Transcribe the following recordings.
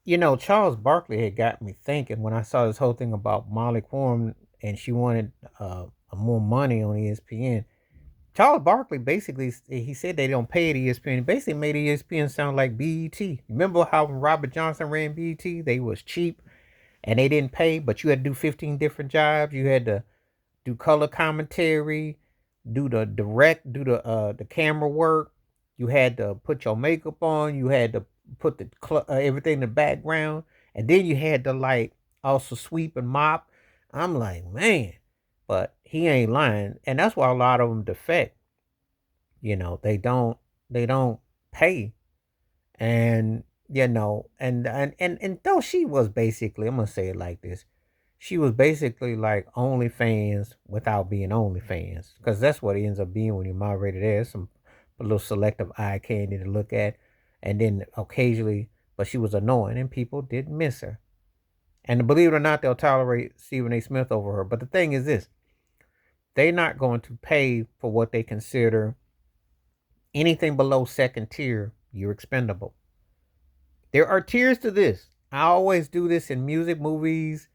Charles Barkley had got me thinking when I saw this whole thing about Molly Quorum and she wanted more money on ESPN. Charles Barkley basically he said they don't pay at ESPN. He basically made ESPN sound like BET. Remember how when Robert Johnson ran BET, they was cheap and they didn't pay, but you had to do 15 different jobs. You had to do color commentary, do the direct, do the camera work. You had to put your makeup on. You had to put the everything in the background, and then you had to like also sweep and mop. I'm like, man, but he ain't lying, and that's why a lot of them defect. They don't pay, and and though she was basically, I'm gonna say it like this, she was basically like OnlyFans without being OnlyFans, because that's what it ends up being when you're moderated. There's some a little selective eye candy to look at, and then occasionally, but she was annoying, and people did miss her. And believe it or not, they'll tolerate Stephen A. Smith over her. But the thing is this: they're not going to pay for what they consider anything below second tier. You're expendable. There are tiers to this. I always do this in music, movies,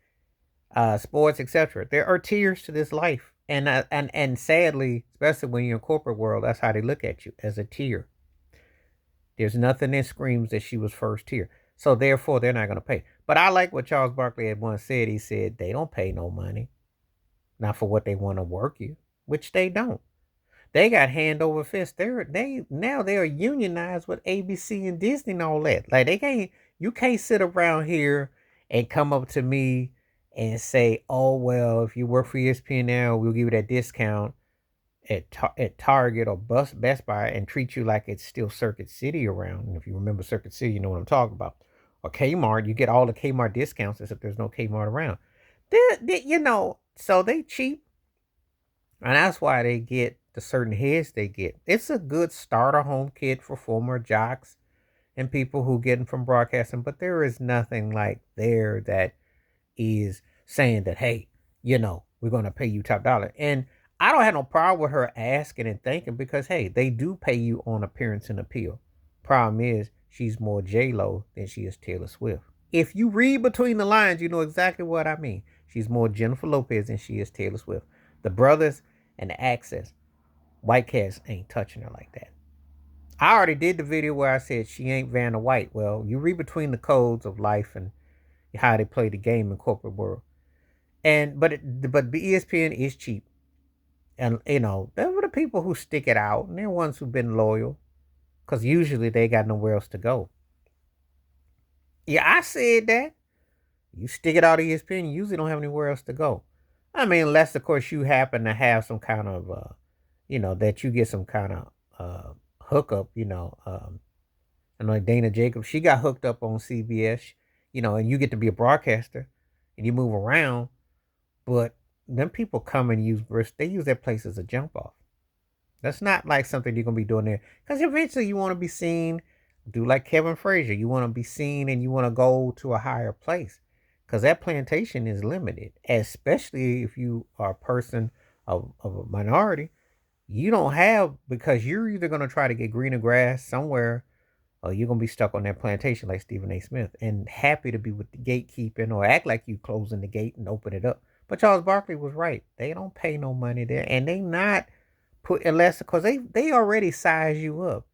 sports, etc. There are tiers to this life, and sadly, especially when you're in corporate world, that's how they look at you, as a tier. There's nothing that screams that she was first tier, so therefore they're not going to pay. But I like what Charles Barkley had once said. He said they don't pay no money, not for what they want to work you, which they don't. They got hand over fist. They are unionized with ABC and Disney and all that. Like you can't sit around here and come up to me and say, "Oh well, if you work for ESPN now, we'll give you that discount at Target or Best Buy and treat you like it's still Circuit City around." And if you remember Circuit City, you know what I'm talking about. Or Kmart, you get all the Kmart discounts except there's no Kmart around. So they cheap, and that's why they get the certain heads they get. It's a good starter home kit for former jocks and people who get them from broadcasting, but there is nothing like there that is saying that, hey, we're going to pay you top dollar. And I don't have no problem with her asking and thinking, because, hey, they do pay you on appearance and appeal. Problem is, she's more J-Lo than she is Taylor Swift. If you read between the lines, you know exactly what I mean. She's more Jennifer Lopez than she is Taylor Swift. The brothers and the access, White Cats ain't touching her like that. I already did the video where I said she ain't Vanna White. Well, you read between the codes of life and how they play the game in corporate world. And but ESPN is cheap, and there were the people who stick it out, and they're ones who've been loyal, because usually they got nowhere else to go. Yeah, I said that. You stick it out at ESPN, you usually don't have anywhere else to go. I mean, unless of course you happen to have some kind of that you get some kind of hookup. And like Dana Jacobs, she got hooked up on CBS, and you get to be a broadcaster and you move around. But them people come and they use that place as a jump off. That's not like something you're gonna be doing there, because eventually you want to be seen. Do like Kevin Frazier, you want to be seen and you want to go to a higher place, because that plantation is limited, especially if you are a person of a minority. You don't have, because you're either gonna try to get greener grass somewhere, or you're gonna be stuck on that plantation like Stephen A. Smith, and happy to be with the gatekeeping or act like you closing the gate and open it up. But Charles Barkley was right. They don't pay no money there, and they not put, unless because they already size you up,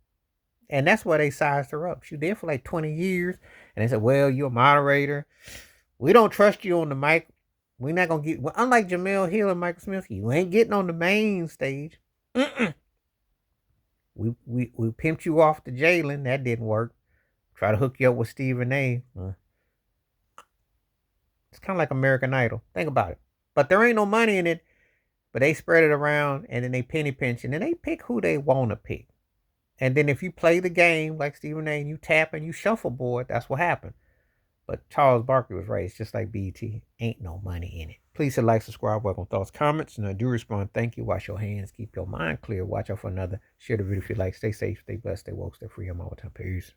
and that's why they sized her up. She was there for like 20 years, and they said, "Well, you're a moderator. We don't trust you on the mic. We're not gonna get." Well, unlike Jamel Hill and Michael Smith, you ain't getting on the main stage. Mm-mm. We pimped you off to Jalen. That didn't work. Try to hook you up with Stephen A. It's kind of like American Idol. Think about it. But there ain't no money in it. But they spread it around, and then they penny pinch, and then they pick who they want to pick. And then if you play the game like Stephen A. and you tap and you shuffleboard, that's what happened. But Charles Barkley was right. It's just like B.E.T. Ain't no money in it. Please hit like, subscribe, welcome thoughts, comments, and I do respond. Thank you. Wash your hands. Keep your mind clear. Watch out for another. Share the video if you like. Stay safe, stay blessed, stay woke, stay free. I'm all the time. Peace.